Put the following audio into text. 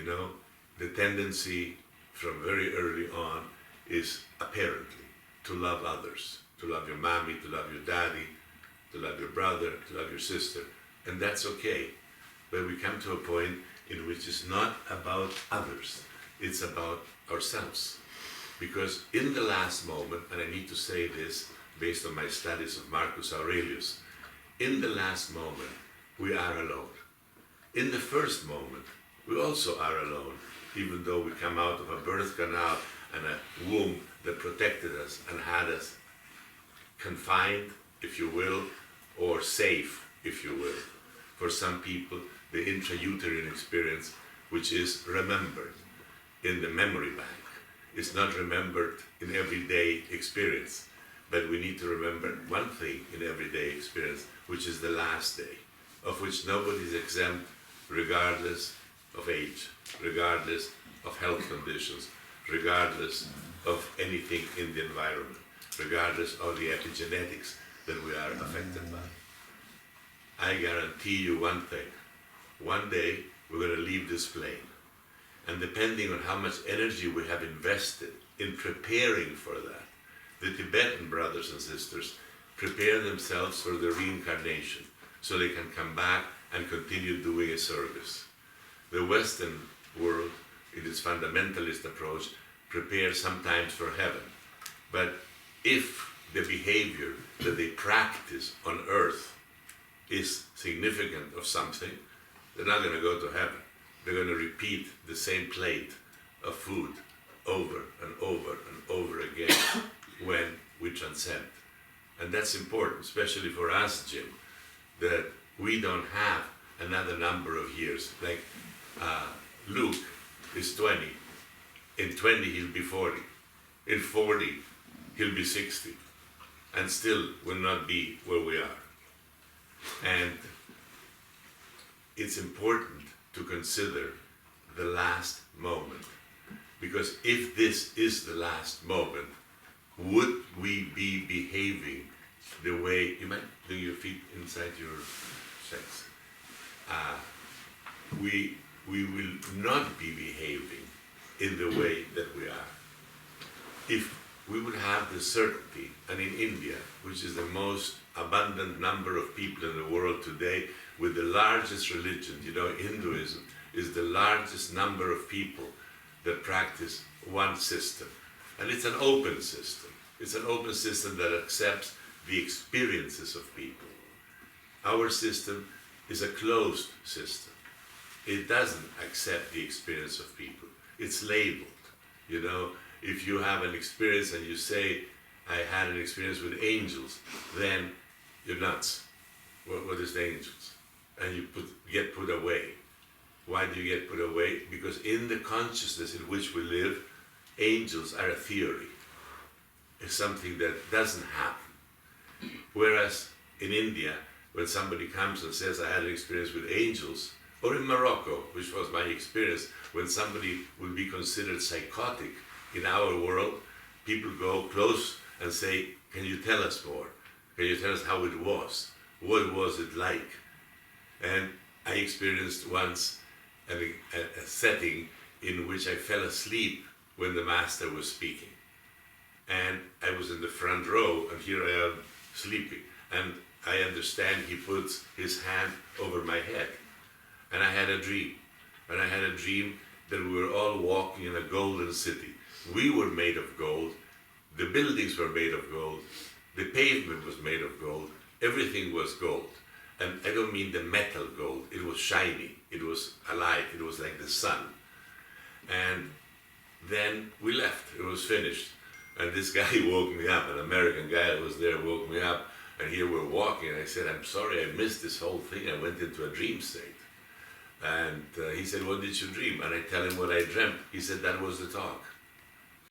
the tendency from very early on is apparently to love others, to love your mommy, to love your daddy, to love your brother, to love your sister, and that's okay. But we come to a point in which it's not about others, it's about ourselves. Because in the last moment, and I need to say this based on my studies of Marcus Aurelius, in the last moment, we are alone. In the first moment, we also are alone, even though we come out of a birth canal and a womb that protected us and had us confined, if you will, or safe, if you will. For some people, the intrauterine experience, which is remembered in the memory bank, is not remembered in everyday experience. But we need to remember one thing in everyday experience, which is the last day, of which nobody is exempt, regardless of age, regardless of health conditions, regardless of anything in the environment, regardless of the epigenetics that we are affected by. I guarantee you one thing. One day we're going to leave this plane. And depending on how much energy we have invested in preparing for that, the Tibetan brothers and sisters prepare themselves for the reincarnation so they can come back and continue doing a service. The Western world, in its fundamentalist approach, prepares sometimes for heaven. But if the behavior that they practice on earth is significant of something, they're not going to go to heaven. They're going to repeat the same plate of food over and over and over again when we transcend. And that's important, especially for us, Jim, that we don't have another number of years. Like Luke is 20. In 20, he'll be 40. In 40, he'll be 60. And still will not be where we are. And it's important to consider the last moment. Because if this is the last moment, would we be behaving the way, you might do your feet inside your sex. We will not be behaving in the way that we are. If we would have the certainty, and in India, which is the most abundant number of people in the world today, with the largest religion, Hinduism is the largest number of people that practice one system. And it's an open system. It's an open system that accepts the experiences of people. Our system is a closed system. It doesn't accept the experience of people. It's labeled. If you have an experience and you say, I had an experience with angels, then you're nuts. What is the angels? And you get put away. Why do you get put away? Because in the consciousness in which we live, angels are a theory. It's something that doesn't happen. Whereas in India, when somebody comes and says, I had an experience with angels, or in Morocco, which was my experience, when somebody would be considered psychotic in our world, people go close and say, can you tell us more? Can you tell us how it was? What was it like? And I experienced once a setting in which I fell asleep when the master was speaking. And I was in the front row, and here I am sleeping. And I understand he puts his hand over my head. And I had a dream. And I had a dream that we were all walking in a golden city. We were made of gold. The buildings were made of gold. The pavement was made of gold. Everything was gold. And I don't mean the metal gold. It was shiny. It was alive. It was like the sun. And then we left. It was finished. And this guy woke me up. An American guy that was there woke me up. And here we're walking. And I said, I'm sorry, I missed this whole thing. I went into a dream state. And he said, what did you dream? And I tell him what I dreamt. He said, that was the talk.